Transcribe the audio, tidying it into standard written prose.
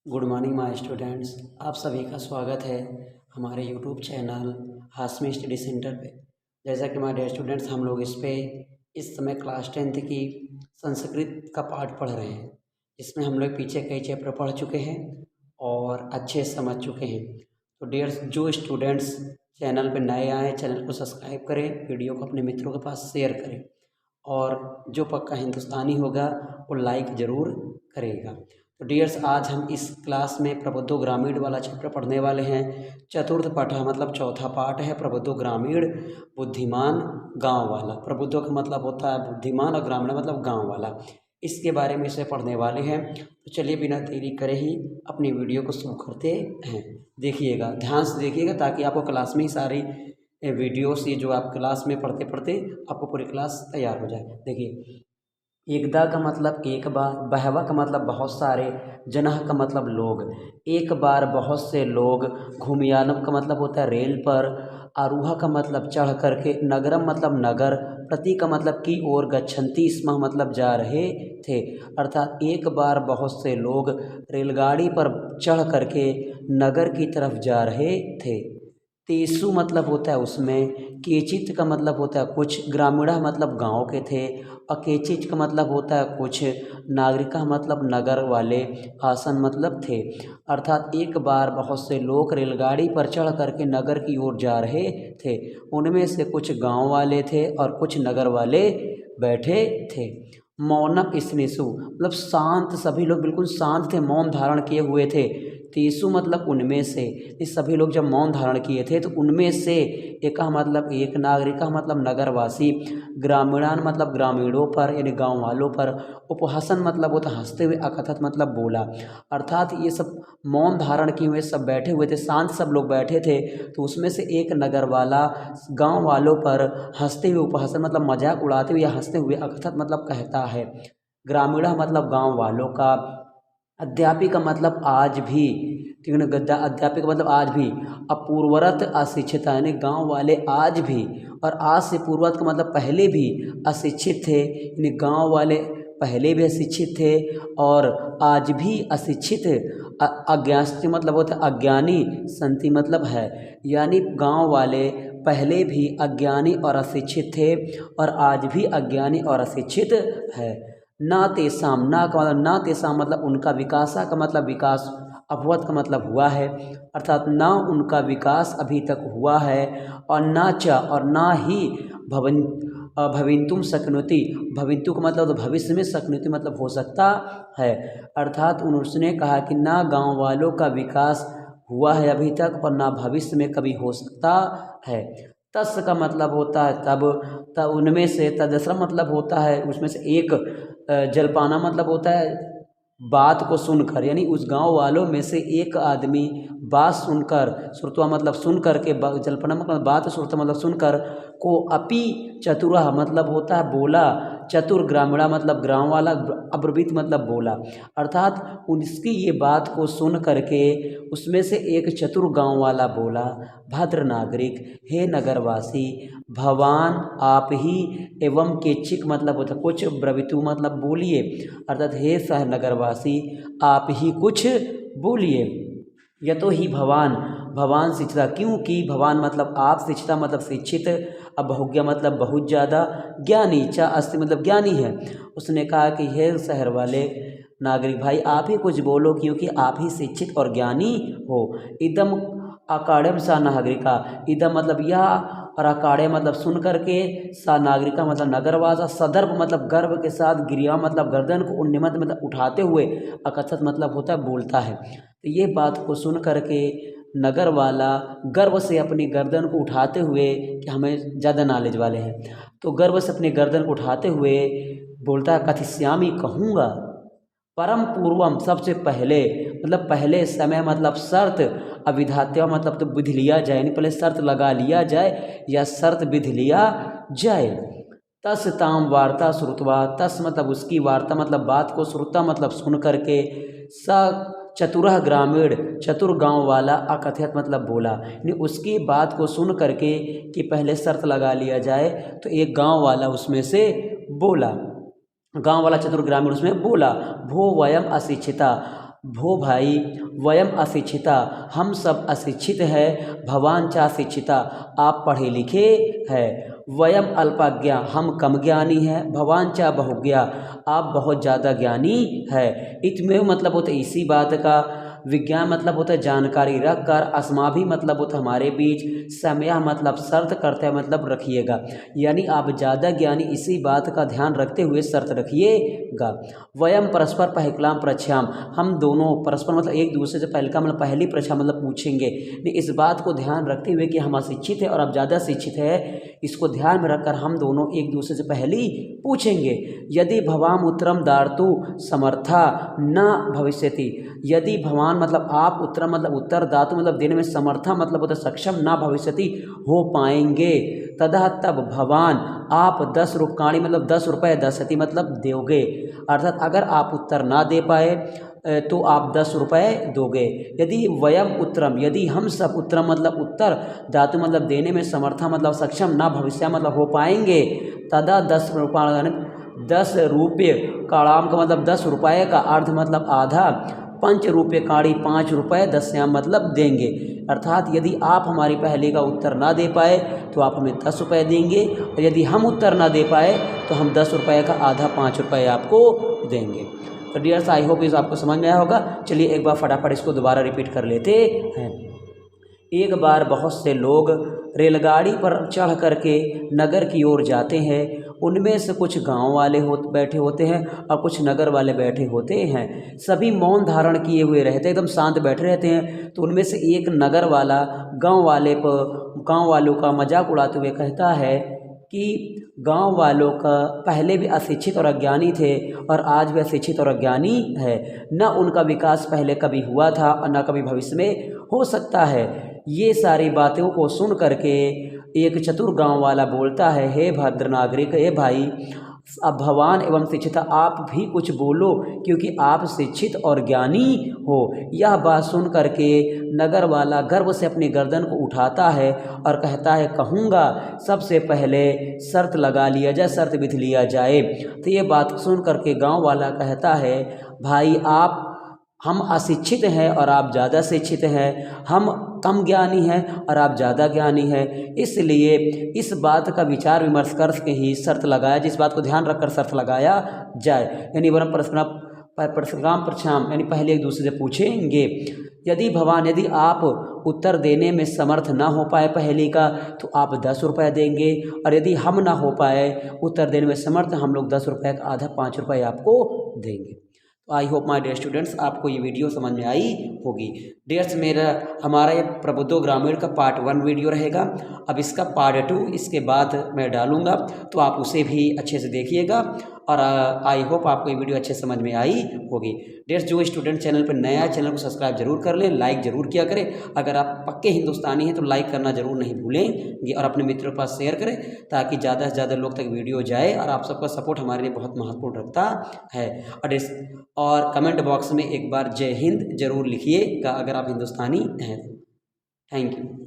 Good morning my students. आप सभी का स्वागत है हमारे YouTube channel Hashmi study centre पे। जैसा कि माय डियर स्टूडेंट्स, हम लोग इस समय क्लास 10th की संस्कृत का पाठ पढ़ रहे हैं। इसमें हम लोग पीछे कई चैप्टर पढ़ चुके हैं और अच्छे समझ चुके हैं। तो डियर्स, जो स्टूडेंट्स चैनल पे नए आए हैं, चैनल को सब्सक्राइब करें, वीडियो को अपने मित्रों के पास शेयर करें और जो पक्का हिंदुस्तानी होगा वो लाइक ज़रूर करेगा। तो डियर्स, आज हम इस क्लास में प्रबुद्धो ग्रामीण वाला चैप्टर पढ़ने वाले हैं। चतुर्थ पाठ मतलब चौथा पाठ है प्रबुद्धो ग्रामीण, बुद्धिमान गांव वाला। प्रबुद्धो का मतलब होता है बुद्धिमान और ग्रामीण मतलब गांव वाला। इसके बारे में इसे पढ़ने वाले हैं। तो चलिए बिना देरी करे ही अपनी वीडियो को शुरू करते हैं। देखिएगा, ध्यान से देखिएगा ताकि आपको क्लास में ही सारी वीडियोस ये जो आप क्लास में पढ़ते पढ़ते आपको पूरी क्लास तैयार हो जाए। देखिए, एकदा का मतलब एक बार, बहवा का मतलब बहुत सारे, जनह का मतलब लोग, एक बार बहुत से लोग, घूमयानम का मतलब होता है रेल पर, आरूहा का मतलब चढ़ करके, नगरम मतलब नगर, प्रति का मतलब की ओर, गच्छन्ति स्म मतलब जा रहे थे। अर्थात एक बार बहुत से लोग रेलगाड़ी पर चढ़ करके नगर की तरफ जा रहे थे। तेसु मतलब होता है उसमें, केचित का मतलब होता है कुछ, ग्रामीणा मतलब गांव के थे, अकेचित का मतलब होता है कुछ, नागरिका मतलब नगर वाले, आसन मतलब थे। अर्थात एक बार बहुत से लोग रेलगाड़ी पर चढ़ करके नगर की ओर जा रहे थे। उनमें से कुछ गांव वाले थे और कुछ नगर वाले बैठे थे। मौनक स्नेसु मतलब शांत, सभी लोग बिल्कुल शांत थे, मौन धारण किए हुए थे। तेसु मतलब उनमें से, इस सभी लोग जब मौन धारण किए थे तो उनमें से, एका मतलब एक, नागरिका मतलब नगरवासी, ग्रामीणान मतलब ग्रामीणों पर यानी गांव वालों पर, उपहासन मतलब होता हंसते हुए, अकथत मतलब बोला। अर्थात ये सब मौन धारण किए हुए सब बैठे हुए थे, शांत सब लोग बैठे थे। तो उसमें से एक नगर वाला गांव वालों पर हंसते हुए, उपहासन मतलब मजाक उड़ाते हुए या हंसते हुए, अकथत मतलब कहता है। ग्रामीणा मतलब गांव वालों का, अध्यापी का मतलब आज भी, ठीक है ना, गद्दा अध्यापी का मतलब आज भी, अपूर्वरत अशिक्षित यानी गांव वाले आज भी, और आज से पूर्वत का मतलब पहले भी, अशिक्षित थे यानी गांव वाले पहले भी अशिक्षित थे और आज भी अशिक्षित। अज्ञास्ति मतलब होता है अज्ञानी, संति मतलब है, यानी गांव वाले पहले भी अज्ञानी और अशिक्षित थे और आज भी अज्ञानी और अशिक्षित है। ना तेसाम, ना का मतलब ना तेसाम मतलब उनका, विकासा का मतलब विकास, अभवत का मतलब हुआ है, अर्थात ना उनका विकास अभी तक हुआ है, और ना च और ना ही भवन भविन्तुम शक्नोति, भविन्तु का मतलब तो भविष्य में, शक्नोति मतलब हो सकता है। अर्थात उसने कहा कि ना गांव वालों का विकास हुआ है अभी तक और ना भविष्य में कभी हो सकता है। तस् का मतलब होता है तब, तब उनमें से, तदसरा मतलब होता है उसमें से एक, जलपाना मतलब होता है बात को सुनकर, यानी उस गांव वालों में से एक आदमी बात सुनकर, श्रुतवा मतलब सुन करके, जल्पना मतलब बात, श्रुतवा मतलब सुनकर, को अपि चतुरा मतलब होता है बोला, चतुर ग्रामीणा मतलब ग्राम वाला, अब्रवीत मतलब बोला। अर्थात उसकी ये बात को सुन करके उसमें से एक चतुर गांव वाला बोला, भद्र नागरिक, हे नगरवासी, भवान आप ही, एवं केचिक मतलब होता कुछ, ब्रवितु मतलब बोलिए, अर्थात हे सह नगरवासी आप ही कुछ बोलिए। यतो ही भवान, भवान शिक्षिता, क्योंकि भवान मतलब आप, शिक्षिता मतलब शिक्षित, अब बहुज्ञा मतलब बहुत ज़्यादा, ज्ञानी, चा अस्ति मतलब ज्ञानी है। उसने कहा कि हे शहर वाले नागरिक भाई आप ही कुछ बोलो क्योंकि आप ही शिक्षित और ज्ञानी हो। इदम अकाड़म सा नागरिका, इदम मतलब यह, और अकाड़े मतलब सुन करके, सा नागरिका मतलब नगरवासा, सदर्भ मतलब गर्व के साथ, गिरिया मतलब गर्दन को, उन्नमत मतलब उठाते हुए, अकथत मतलब होता है बोलता है। तो ये बात को सुन करके नगर वाला गर्व से अपनी गर्दन को उठाते हुए, कि हमें ज़्यादा नॉलेज वाले हैं, तो गर्व से अपनी गर्दन को उठाते हुए बोलता है, कथिस्यामी कहूँगा, परम पूर्वम सबसे पहले, मतलब पहले समय मतलब शर्त, अविधात्य मतलब तो विधि लिया जाए, यानी पहले शर्त लगा लिया जाए या शर्त विधि लिया जाए। तस ताम वार्ता श्रुतवा, तस मतलब उसकी, वार्ता मतलब बात को, श्रुता मतलब सुन करके, स चतुरह ग्रामीण चतुर गांव वाला, अकथयत मतलब बोला, यानी उसकी बात को सुन करके कि पहले शर्त लगा लिया जाए, तो एक गांव वाला उसमें से बोला, गांव वाला चतुर ग्रामीण उसमें बोला, भो वयम अशिक्षिता, भो भाई वयम अशिक्षिता, हम सब अशिक्षित है, भवान चा शिक्षिता, आप पढ़े लिखे हैं, वयम अल्पज्ञा, हम कम ज्ञानी हैं, भवान चा बहुज्ञा, आप बहुत ज़्यादा ज्ञानी है। इतमें मतलब होता है इसी बात का, विज्ञान मतलब होता है जानकारी रख कर, अस्मा भी मतलब होता है हमारे बीच, समय मतलब शर्त करते हैं मतलब रखिएगा, यानी आप ज़्यादा ज्ञानी इसी बात का ध्यान रखते हुए शर्त रखिएगा। वयम परस्पर पहकलाम प्रच्छाम, हम दोनों परस्पर मतलब एक दूसरे से पहल का मतलब पहली प्रच्छा मतलब पूछेंगे, इस बात को ध्यान रखते हुए कि हम अशिक्षित है और आप ज़्यादा शिक्षित है, इसको ध्यान में रखकर हम दोनों एक दूसरे से पहली पूछेंगे। यदि भवाम उत्तरम दार्तु समर्था न भविष्यति, यदि भवान मतलब आप, उत्तरम मतलब उत्तर, दातु मतलब देने में समर्था मतलब होता सक्षम, ना भविष्यति हो पाएंगे, तदा तब भवान आप 10 रुपकाणी मतलब 10 रुपये दसती मतलब दोगे, अर्थात अगर आप उत्तर ना दे पाए तो आप 10 रुपये दोगे। यदि वयम उत्तरम, यदि हम सब, उत्तरम मतलब उत्तर, धातु मतलब देने में, समर्था मतलब सक्षम, ना भविष्य मतलब हो पाएंगे, तदा 10 रुपये 10 रुपये काणाम का मतलब 10 रुपये का, अर्ध मतलब आधा, 5 रुपये काड़ी 5 रुपये, 10 मतलब देंगे, अर्थात यदि आप हमारी पहले का उत्तर ना दे पाए तो आप हमें 10 रुपये देंगे, और यदि हम उत्तर ना दे पाए तो हम 10 रुपये का आधा 5 रुपये आपको देंगे। तो डियर्स, आई होप इस आपको समझ में आया होगा। चलिए एक बार फटाफट इसको दोबारा रिपीट कर लेते हैं। एक बार बहुत से लोग रेलगाड़ी पर चढ़ करके नगर की ओर जाते हैं, उनमें से कुछ गांव वाले बैठे होते हैं और कुछ नगर वाले बैठे होते हैं, सभी मौन धारण किए हुए रहते हैं, एकदम शांत बैठे रहते हैं। तो उनमें से एक नगर वाला गांव वालों का मजाक उड़ाते हुए कहता है कि गांव वालों का पहले भी अशिक्षित और अज्ञानी थे और आज भी अशिक्षित और अज्ञानी है, न उनका विकास पहले कभी हुआ था और न कभी भविष्य में हो सकता है। ये सारी बातों को सुन करके एक चतुर गांव वाला बोलता है, हे भद्र नागरिक, हे भाई, अब भवान एवं शिक्षित, आप भी कुछ बोलो क्योंकि आप शिक्षित और ज्ञानी हो। यह बात सुन करके नगर वाला गर्व से अपनी गर्दन को उठाता है और कहता है, कहूँगा सबसे पहले शर्त लगा लिया जाए, शर्त विध लिया जाए। तो ये बात सुन करके गांव वाला कहता है, भाई हम अशिक्षित हैं और आप ज़्यादा शिक्षित हैं, हम कम ज्ञानी हैं और आप ज़्यादा ज्ञानी हैं, इसलिए इस बात का विचार विमर्श करके ही शर्त लगाया, जिस बात को ध्यान रखकर शर्त लगाया जाए, यानी वरम परस्पराम प्रक्षाम, यानी पहले एक दूसरे से पूछेंगे। यदि भवान, यदि आप उत्तर देने में समर्थ ना हो पाए पहली का तो आप 10 रुपये देंगे, और यदि हम ना हो पाए उत्तर देने में समर्थ, हम लोग 10 रुपये का आधा 5 रुपये आपको देंगे। तो I hope my dear students आपको ये वीडियो समझ में आई होगी। डियर्स, हमारा ये प्रबुद्धो ग्रामीण का पार्ट 1 वीडियो रहेगा, अब इसका पार्ट 2 इसके बाद मैं डालूंगा, तो आप उसे भी अच्छे से देखिएगा, और आई होप आपको ये वीडियो अच्छे समझ में आई होगी। डियर्स, जो स्टूडेंट चैनल पर नया, चैनल को सब्सक्राइब जरूर कर लें, लाइक जरूर किया करें, अगर आप पक्के हिंदुस्तानी हैं तो लाइक करना जरूर नहीं भूलेंगे, और अपने मित्रों के पास शेयर करें ताकि ज़्यादा से ज़्यादा लोग तक वीडियो जाए, और आप सबका सपोर्ट हमारे लिए बहुत महत्वपूर्ण रखता है। और कमेंट बॉक्स में एक बार जय हिंद जरूर लिखिएगा अगर आप हिंदुस्तानी हैं। Thank you.